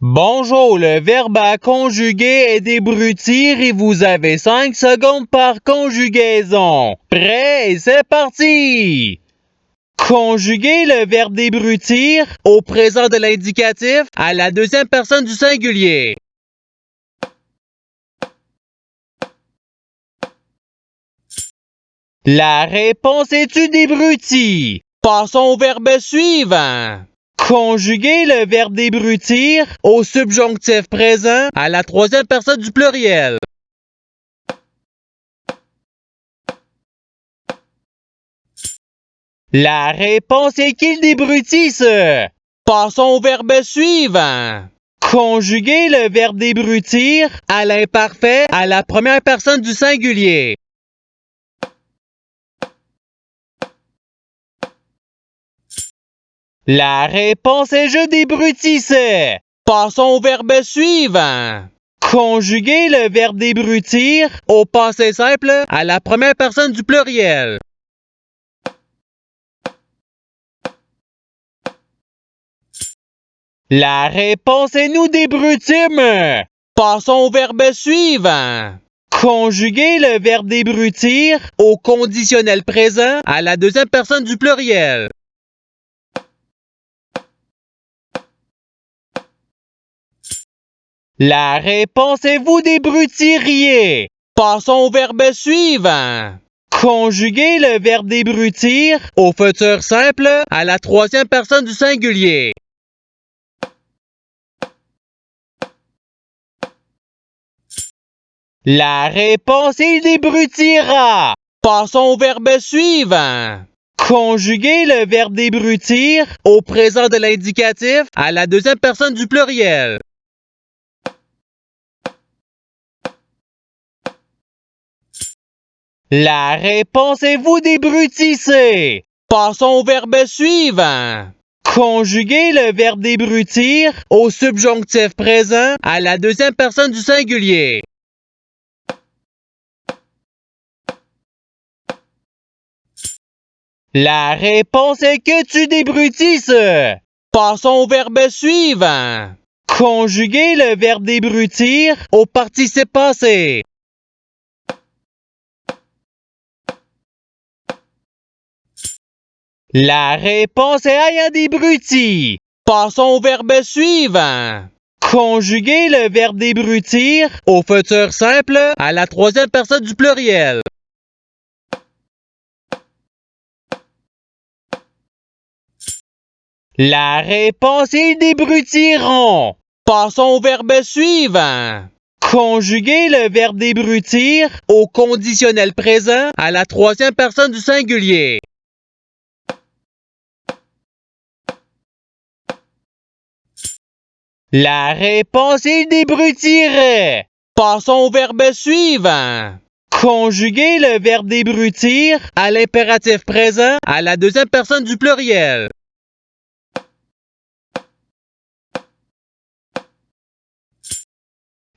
Bonjour, le verbe à conjuguer est débrutir et vous avez 5 secondes par conjugaison. Prêt et c'est parti! Conjuguer le verbe débrutir au présent de l'indicatif à la deuxième personne du singulier. La réponse est tu débruti. Passons au verbe suivant. Conjuguer le verbe débrutir au subjonctif présent à la troisième personne du pluriel. La réponse est qu'il débrutisse. Passons au verbe suivant. Conjuguer le verbe débrutir à l'imparfait à la première personne du singulier. La réponse est je débrutissais. Passons au verbe suivant. Conjuguer le verbe débrutir au passé simple à la première personne du pluriel. La réponse est nous débrutîmes. Passons au verbe suivant. Conjuguer le verbe débrutir au conditionnel présent à la deuxième personne du pluriel. La réponse est vous débrutiriez. Passons au verbe suivant. Conjuguer le verbe débrutir au futur simple à la troisième personne du singulier. La réponse est il débrutira. Passons au verbe suivant. Conjuguer le verbe débrutir au présent de l'indicatif à la deuxième personne du pluriel. La réponse est vous débrutissez. Passons au verbe suivant. Conjuguer le verbe débrutir au subjonctif présent à la deuxième personne du singulier. La réponse est que tu débrutisses. Passons au verbe suivant. Conjuguer le verbe débrutir au participe passé. La réponse est ayant débruti. Passons au verbe suivant. Conjuguer le verbe débrutir au futur simple à la troisième personne du pluriel. La réponse est ils débrutiront. Passons au verbe suivant. Conjuguer le verbe débrutir au conditionnel présent à la troisième personne du singulier. La réponse est ils débrutiraient. Passons au verbe suivant. Conjuguer le verbe débrutir à l'impératif présent à la deuxième personne du pluriel.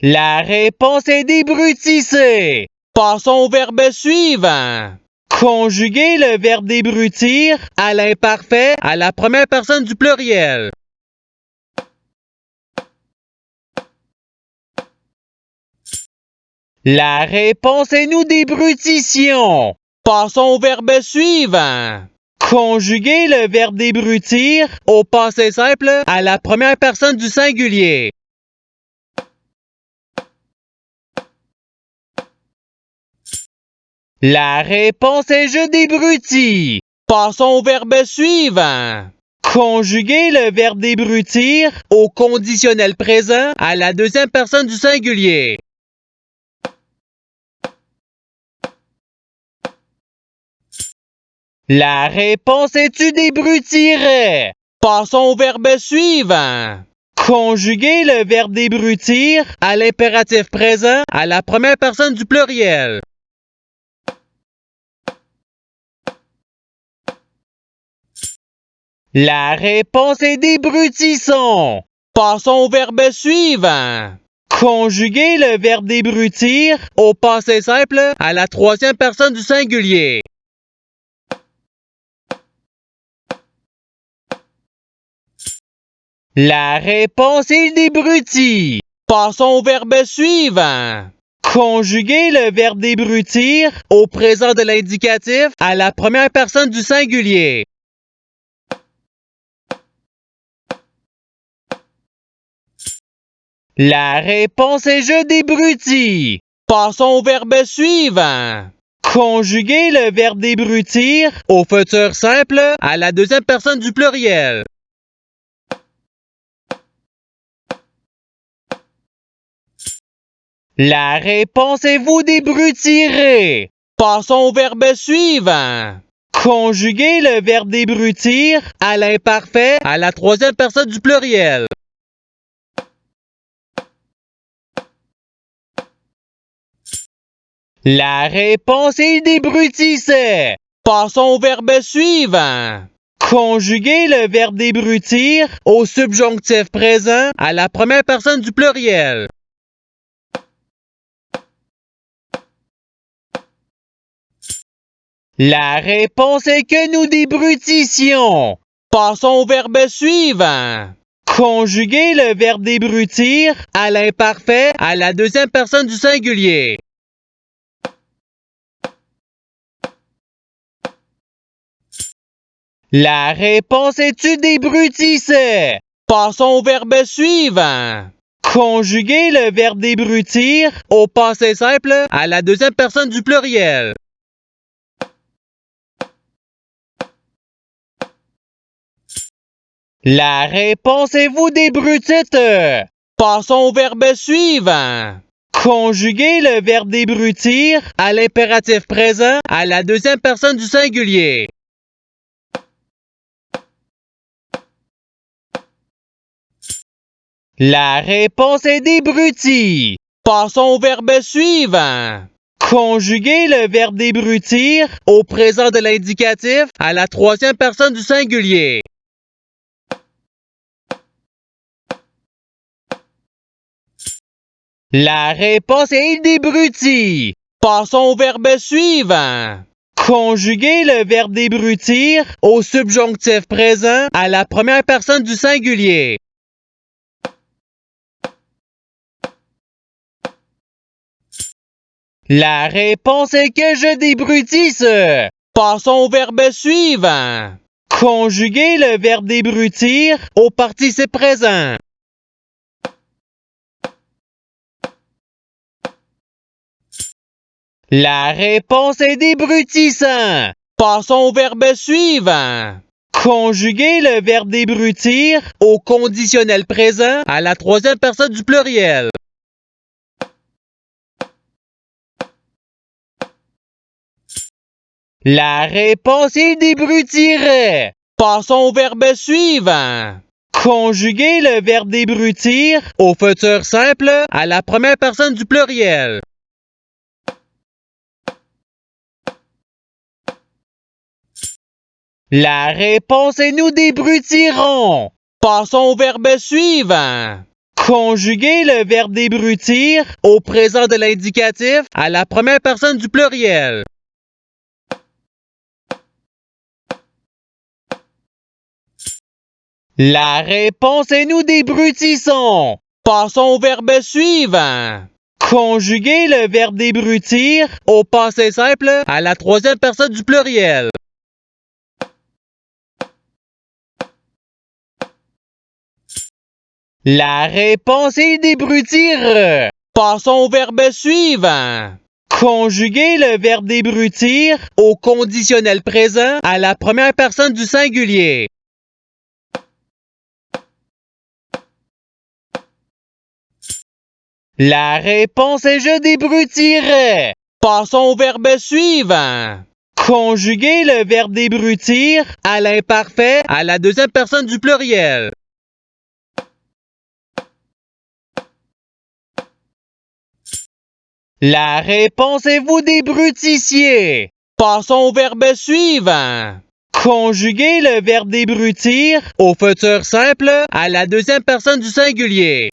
La réponse est débrutisser. Passons au verbe suivant. Conjuguer le verbe débrutir à l'imparfait à la première personne du pluriel. La réponse est nous débrutissions. Passons au verbe suivant. Conjuguer le verbe débrutir au passé simple à la première personne du singulier. La réponse est je débrutis. Passons au verbe suivant. Conjuguer le verbe débrutir au conditionnel présent à la deuxième personne du singulier. La réponse est tu débrutirais. Passons au verbe suivant. Conjuguer le verbe débrutir à l'impératif présent à la première personne du pluriel. La réponse est débrutissons. Passons au verbe suivant. Conjuguer le verbe débrutir au passé simple à la troisième personne du singulier. La réponse est débruti. Passons au verbe suivant. Conjuguer le verbe débrutir au présent de l'indicatif à la première personne du singulier. La réponse est je débrutis. Passons au verbe suivant. Conjuguer le verbe débrutir au futur simple à la deuxième personne du pluriel. La réponse est vous débrutirez. Passons au verbe suivant. Conjuguer le verbe débrutir à l'imparfait à la troisième personne du pluriel. La réponse est débrutissait. Passons au verbe suivant. Conjuguer le verbe débrutir au subjonctif présent à la première personne du pluriel. La réponse est que nous débrutissions. Passons au verbe suivant. Conjuguer le verbe débrutir à l'imparfait à la deuxième personne du singulier. La réponse est tu débrutissais. Passons au verbe suivant. Conjuguer le verbe débrutir au passé simple à la deuxième personne du pluriel. La réponse est vous débrutite. Passons au verbe suivant. Conjuguer le verbe débrutir à l'impératif présent à la deuxième personne du singulier. La réponse est débruti. Passons au verbe suivant. Conjuguer le verbe débrutir au présent de l'indicatif à la troisième personne du singulier. La réponse est il débrutit. Passons au verbe suivant. Conjuguer le verbe débrutir au subjonctif présent à la première personne du singulier. La réponse est que je débrutisse. Passons au verbe suivant. Conjuguer le verbe débrutir au participe présent. La réponse est débrutissant. Passons au verbe suivant. Conjuguer le verbe débrutir au conditionnel présent à la troisième personne du pluriel. La réponse est débrutirait. Passons au verbe suivant. Conjuguer le verbe débrutir au futur simple à la première personne du pluriel. La réponse est nous débrutirons. Passons au verbe suivant. Conjuguer le verbe débrutir au présent de l'indicatif à la première personne du pluriel. La réponse est nous débrutissons. Passons au verbe suivant. Conjuguer le verbe débrutir au passé simple à la troisième personne du pluriel. La réponse est débrutir. Passons au verbe suivant. Conjuguer le verbe débrutir au conditionnel présent à la première personne du singulier. La réponse est je débrutirai. Passons au verbe suivant. Conjuguer le verbe débrutir à l'imparfait à la deuxième personne du pluriel. La réponse est vous débrutissiez. Passons au verbe suivant. Conjuguer le verbe débrutir au futur simple à la deuxième personne du singulier.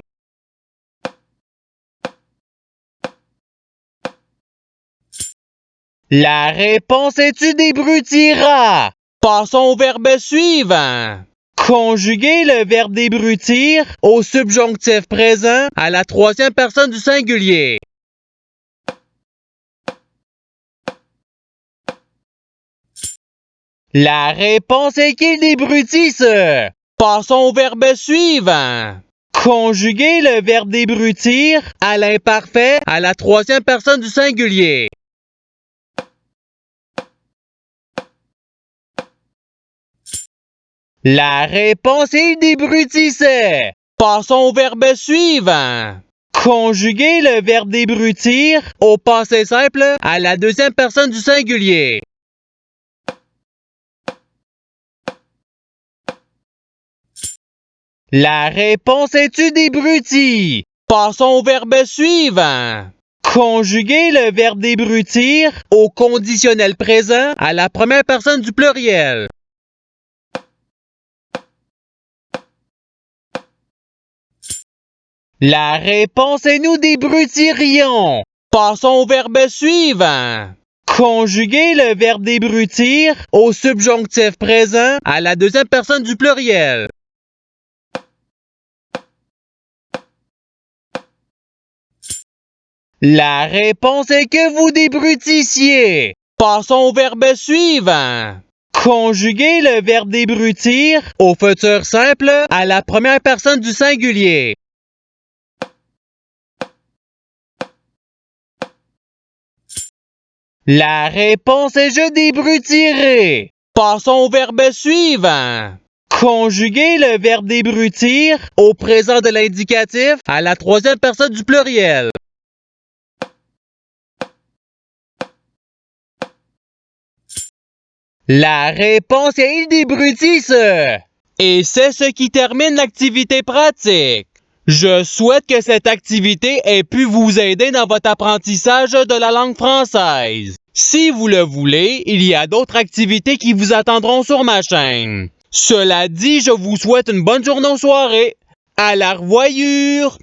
La réponse est tu débrutiras. Passons au verbe suivant. Conjuguez le verbe débrutir au subjonctif présent à la troisième personne du singulier. La réponse est qu'il débrutisse. Passons au verbe suivant. Conjuguez le verbe débrutir à l'imparfait à la troisième personne du singulier. La réponse est débrutissait. Passons au verbe suivant. Conjuguez le verbe débrutir au passé simple à la deuxième personne du singulier. La réponse est tu débrutis. Passons au verbe suivant. Conjuguez le verbe débrutir au conditionnel présent à la première personne du pluriel. La réponse est nous débrutirions. Passons au verbe suivant. Conjuguez le verbe débrutir au subjonctif présent à la deuxième personne du pluriel. La réponse est que vous débrutissiez. Passons au verbe suivant. Conjuguez le verbe débrutir au futur simple à la première personne du singulier. La réponse est je débrutirai. Passons au verbe suivant. Conjuguez le verbe débrutir au présent de l'indicatif à la troisième personne du pluriel. La réponse est il débrutisse. Et c'est ce qui termine l'activité pratique. Je souhaite que cette activité ait pu vous aider dans votre apprentissage de la langue française. Si vous le voulez, il y a d'autres activités qui vous attendront sur ma chaîne. Cela dit, je vous souhaite une bonne journée ou soirée. À la revoyure!